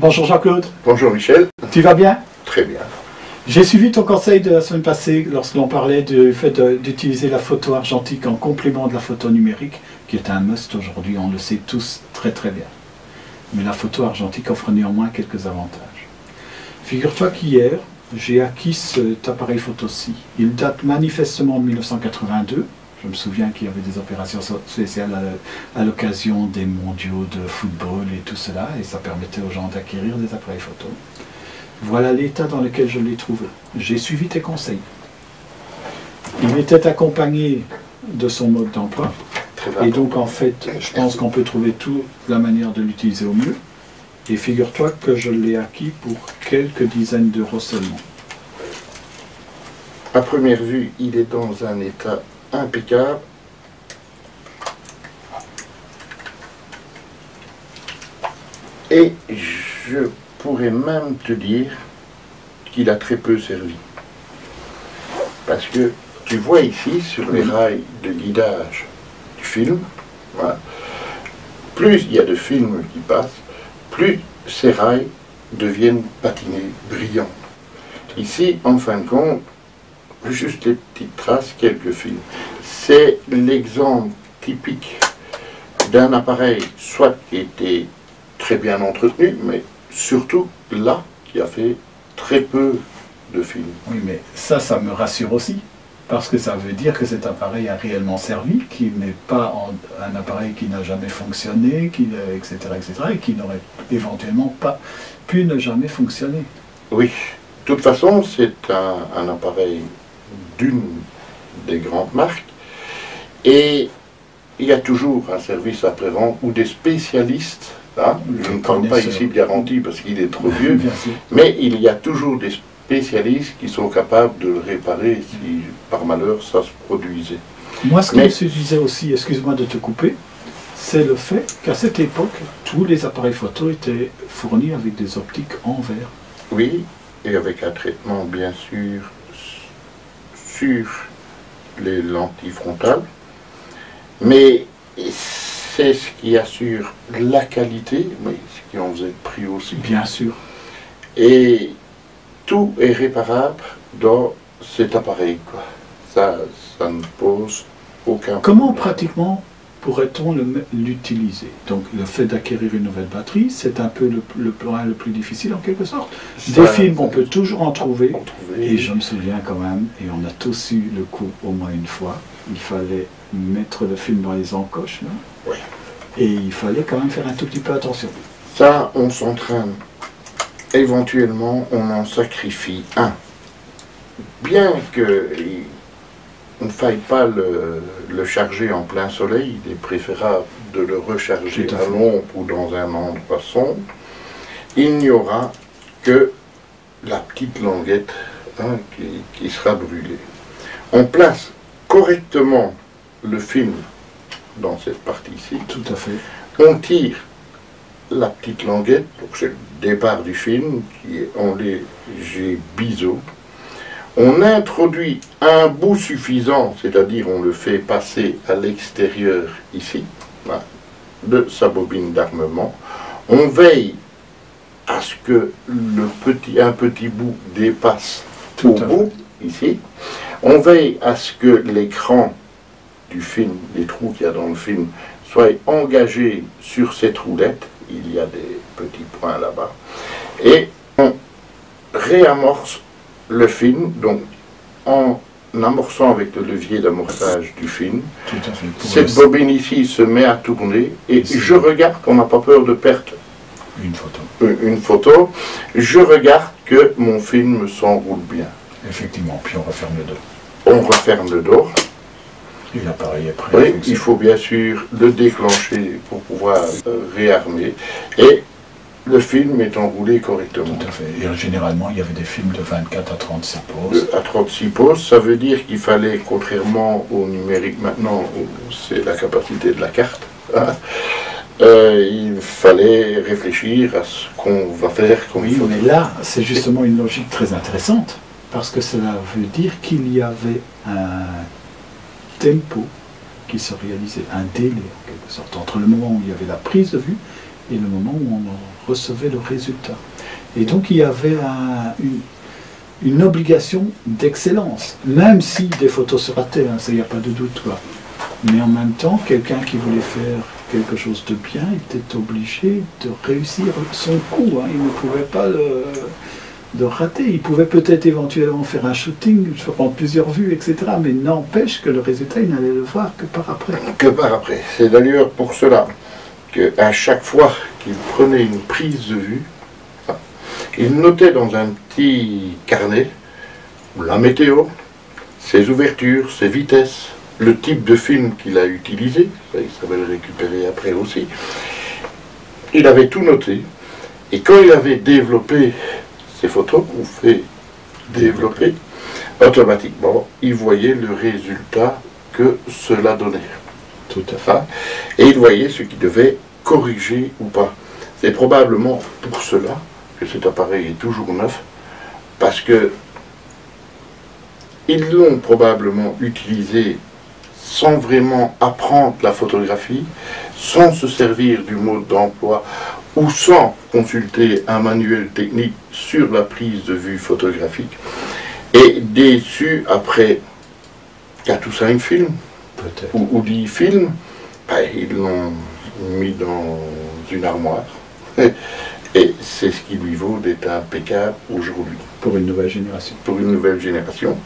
Bonjour Jean-Claude. Bonjour Michel. Tu vas bien? Très bien. J'ai suivi ton conseil de la semaine passée lorsque l'on parlait du fait d'utiliser la photo argentique en complément de la photo numérique, qui est un must aujourd'hui, on le sait tous très très bien. Mais la photo argentique offre néanmoins quelques avantages. Figure-toi qu'hier, j'ai acquis cet appareil photo-ci. Il date manifestement de 1982. Je me souviens qu'il y avait des opérations spéciales à l'occasion des mondiaux de football et tout cela, et ça permettait aux gens d'acquérir des appareils photo. Voilà l'état dans lequel je l'ai trouvé. J'ai suivi tes conseils. Il était accompagné de son mode d'emploi, et donc en fait, je pense qu'on peut trouver toute la manière de l'utiliser au mieux. Et figure-toi que je l'ai acquis pour quelques dizaines d'euros seulement. À première vue, il est dans un état impeccable. Et je pourrais même te dire qu'il a très peu servi. Parce que tu vois ici, sur les rails de guidage du film, voilà, plus il y a de films qui passent, plus ces rails deviennent patinés, brillants. Ici, en fin de compte, juste les petites traces, quelques fils. C'est l'exemple typique d'un appareil, soit qui était très bien entretenu, mais surtout là, qui a fait très peu de films. Oui, mais ça me rassure aussi, parce que ça veut dire que cet appareil a réellement servi, qu'il n'est pas un appareil qui n'a jamais fonctionné, etc., et qui n'aurait éventuellement pas pu ne jamais fonctionner. Oui, de toute façon, c'est un appareil d'une des grandes marques, et il y a toujours un service après-vente ou des spécialistes. Hein, je ne parle pas ici de garantie parce qu'il est trop vieux, mais il y a toujours des spécialistes qui sont capables de le réparer si par malheur ça se produisait. Moi, ce qui me suffisait aussi, excuse-moi de te couper, c'est le fait qu'à cette époque, tous les appareils photo étaient fournis avec des optiques en verre. Oui, et avec un traitement bien sûr sur les lentilles frontales, mais c'est ce qui assure la qualité, mais ce qui en faisait le prix aussi. Bien sûr. Et tout est réparable dans cet appareil, quoi. Ça ne pose aucun problème. Comment pratiquement pourrait-on l'utiliser? Donc le fait d'acquérir une nouvelle batterie, c'est un peu le point le plus difficile en quelque sorte. Des films, on peut toujours en trouver. Et je me souviens quand même, et on a tous eu le coup au moins une fois, il fallait mettre le film dans les encoches, là. Oui. Et il fallait quand même faire un tout petit peu attention. Ça, on s'entraîne. Éventuellement, on en sacrifie un. Bien qu'il ne faille pas le charger en plein soleil, il est préférable de le recharger à l'ombre ou dans un endroit sombre. Il n'y aura que la petite languette qui sera brûlée. On place correctement le film dans cette partie-ci. Tout à fait. On tire la petite languette, donc c'est le départ du film, qui est en léger biseau. On introduit un bout suffisant, c'est-à-dire on le fait passer à l'extérieur ici, là, de sa bobine d'armement. On veille à ce que un petit bout dépasse au bout, ici. On veille à ce que l'écran du film, les trous qu'il y a dans le film, soient engagés sur cette roulette. Il y a des petits points là-bas. Et on réamorce le film, donc en amorçant avec le levier d'amorçage du film. Tout à fait. Cette bobine ici se met à tourner et je regarde qu'on n'a pas peur de perdre une photo. Je regarde que mon film s'enroule bien. Effectivement, puis on referme le dos. On referme le dos. Et l'appareil est prêt. Oui, il faut bien sûr le déclencher pour pouvoir réarmer. Et le film est enroulé correctement. Tout à fait. Et généralement, il y avait des films de 24 à 36 poses. À 36 poses, ça veut dire qu'il fallait, contrairement au numérique maintenant, où c'est la capacité de la carte, hein, il fallait réfléchir à ce qu'on va faire. Oui, mais là, c'est justement une logique très intéressante, parce que cela veut dire qu'il y avait un tempo qui se réalisait, un délai en quelque sorte, entre le moment où il y avait la prise de vue et le moment où on recevait le résultat. Et donc il y avait une obligation d'excellence, même si des photos se rataient, hein, ça, il n'y a pas de doute, quoi. Mais en même temps, quelqu'un qui voulait faire quelque chose de bien était obligé de réussir son coup, hein. Il ne pouvait pas le rater. Il pouvait peut-être éventuellement faire un shooting, prendre plusieurs vues, etc. Mais n'empêche que le résultat, il n'allait le voir que par après. Que par après. C'est d'ailleurs pour cela qu'à chaque fois qu'il prenait une prise de vue, il notait dans un petit carnet la météo, ses ouvertures, ses vitesses, le type de film qu'il a utilisé, ça il savait le récupérer après aussi. Il avait tout noté, et quand il avait développé ses photos, ou fait développer, automatiquement, il voyait le résultat que cela donnait. Tout à fait. Et il voyait ce qu'il devait corriger ou pas. C'est probablement pour cela que cet appareil est toujours neuf, parce que ils l'ont probablement utilisé sans vraiment apprendre la photographie, sans se servir du mode d'emploi ou sans consulter un manuel technique sur la prise de vue photographique, et déçus après 4 ou 5 films, ou 10 films, ben, ils l'ont mis dans une armoire. Et c'est ce qui lui vaut d'être impeccable aujourd'hui. Pour une nouvelle génération. Pour une nouvelle génération.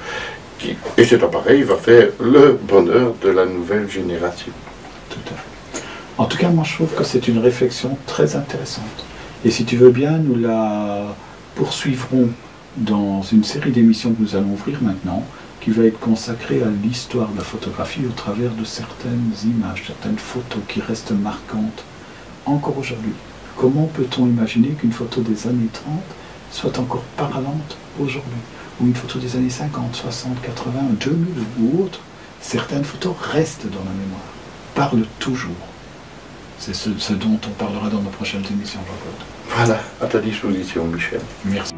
Et cet appareil va faire le bonheur de la nouvelle génération. Tout à fait. En tout cas, moi je trouve que c'est une réflexion très intéressante. Et si tu veux bien, nous la poursuivrons dans une série d'émissions que nous allons ouvrir maintenant, qui va être consacrée à l'histoire de la photographie au travers de certaines images, certaines photos qui restent marquantes encore aujourd'hui. Comment peut-on imaginer qu'une photo des années 30 soit encore parlante aujourd'hui? Ou une photo des années 50, 60, 80, 2000 ou autre? Certaines photos restent dans la mémoire, parlent toujours. C'est ce dont on parlera dans nos prochaines émissions, Jean-Claude. Voilà, à ta disposition, Michel. Merci.